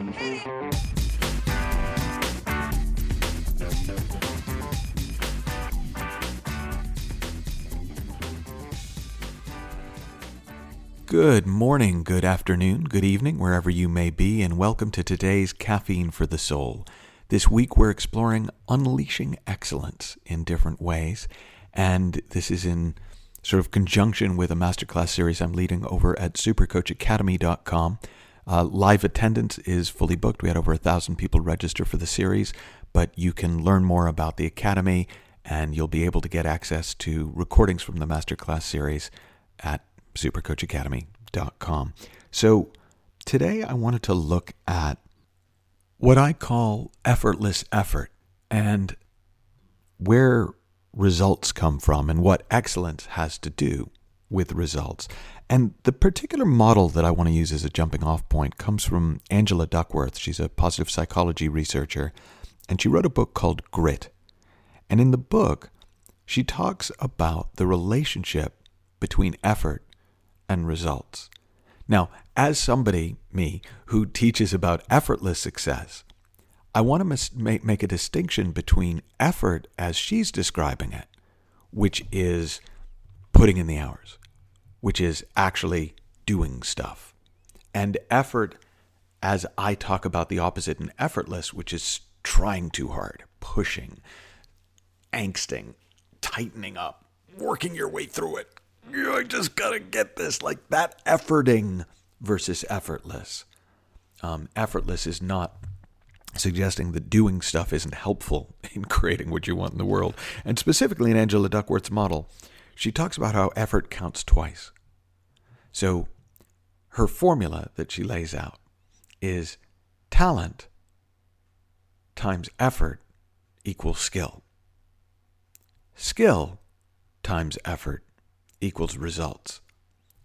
Good morning, good afternoon, good evening, wherever you may be, and welcome to today's Caffeine for the Soul. This week we're exploring unleashing excellence in different ways, and this is in sort of conjunction with a masterclass series I'm leading over at supercoachacademy.com. Live attendance is fully booked. We had over 1,000 people register for the series, but you can learn more about the Academy, and you'll be able to get access to recordings from the masterclass series at supercoachacademy.com. So today I wanted to look at what I call effortless effort and where results come from and what excellence has to do with results. And the particular model that I want to use as a jumping off point comes from Angela Duckworth. She's a positive psychology researcher, and she wrote a book called Grit. And in the book, she talks about the relationship between effort and results. Now, as somebody, me, who teaches about effortless success, I want to make a distinction between effort as she's describing it, which is putting in the hours, which is actually doing stuff, and effort as I talk about the opposite in effortless, which is trying too hard, pushing, angsting, tightening up, working your way through it. I just gotta get this, like that efforting versus effortless. Effortless is not suggesting that doing stuff isn't helpful in creating what you want in the world. And specifically in Angela Duckworth's model, she talks about how effort counts twice. So her formula that she lays out is talent times effort equals skill. Skill times effort equals results.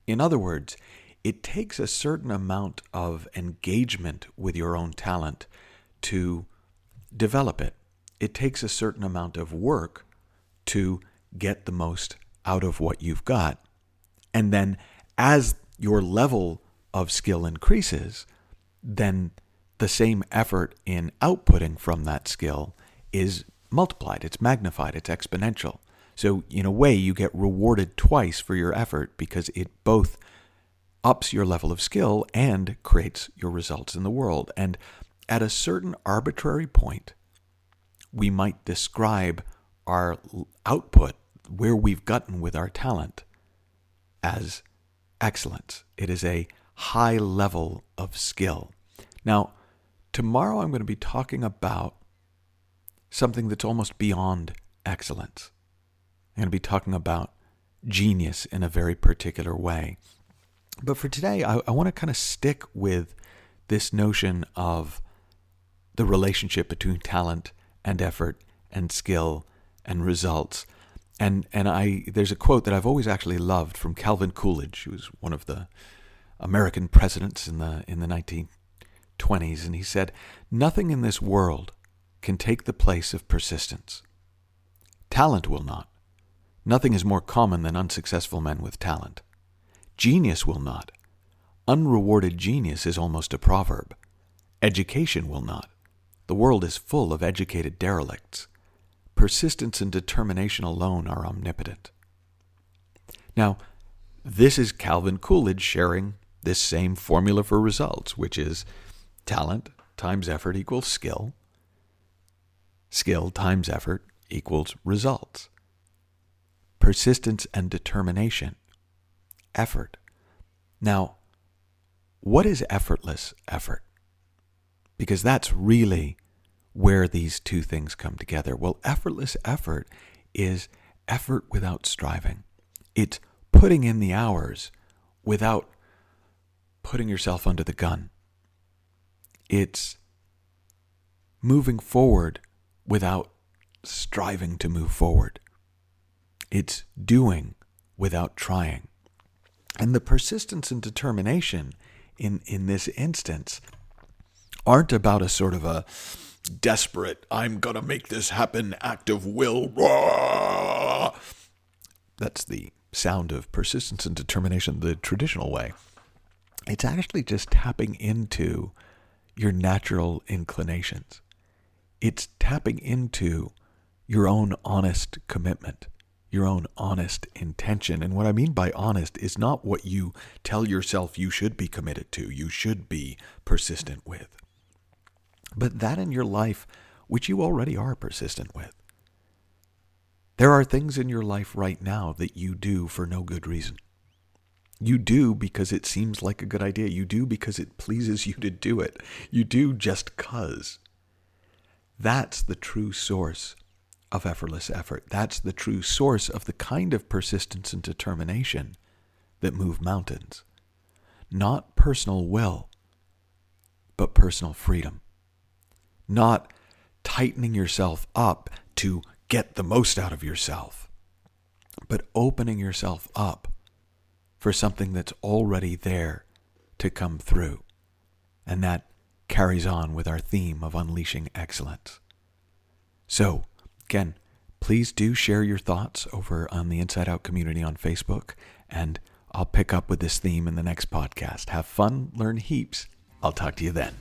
In other words, it takes a certain amount of engagement with your own talent to develop it. It takes a certain amount of work to get the most out of what you've got. And then as your level of skill increases, then the same effort in outputting from that skill is multiplied, it's magnified, it's exponential. So in a way, you get rewarded twice for your effort because it both ups your level of skill and creates your results in the world. And at a certain arbitrary point, we might describe our output, where we've gotten with our talent, as excellence. It is a high level of skill. Now, tomorrow I'm going to be talking about something that's almost beyond excellence. I'm going to be talking about genius in a very particular way. But for today, I want to kind of stick with this notion of the relationship between talent and effort and skill and results. And there's a quote that I've always actually loved from Calvin Coolidge, who was one of the American presidents in the 1920s, and he said, "Nothing in this world can take the place of persistence. Talent will not. Nothing is more common than unsuccessful men with talent. Genius will not. Unrewarded genius is almost a proverb. Education will not. The world is full of educated derelicts. Persistence and determination alone are omnipotent." Now, this is Calvin Coolidge sharing this same formula for results, which is talent times effort equals skill. Skill times effort equals results. Persistence and determination, effort. Now, what is effortless effort? Because that's really where these two things come together. Well, effortless effort is effort without striving. It's putting in the hours without putting yourself under the gun. It's moving forward without striving to move forward. It's doing without trying. And the persistence and determination in this instance aren't about a sort of a desperate, I'm going to make this happen act of will. That's the sound of persistence and determination the traditional way. It's actually just tapping into your natural inclinations. It's tapping into your own honest commitment, your own honest intention. And what I mean by honest is not what you tell yourself you should be committed to, you should be persistent with, but that in your life which you already are persistent with. There are things in your life right now that you do for no good reason. You do because it seems like a good idea. You do because it pleases you to do it. You do just 'cause. That's the true source of effortless effort. That's the true source of the kind of persistence and determination that move mountains. Not personal will, but personal freedom. Not tightening yourself up to get the most out of yourself, but opening yourself up for something that's already there to come through. And that carries on with our theme of unleashing excellence. So, again, please do share your thoughts over on the Inside Out community on Facebook, and I'll pick up with this theme in the next podcast. Have fun, learn heaps. I'll talk to you then.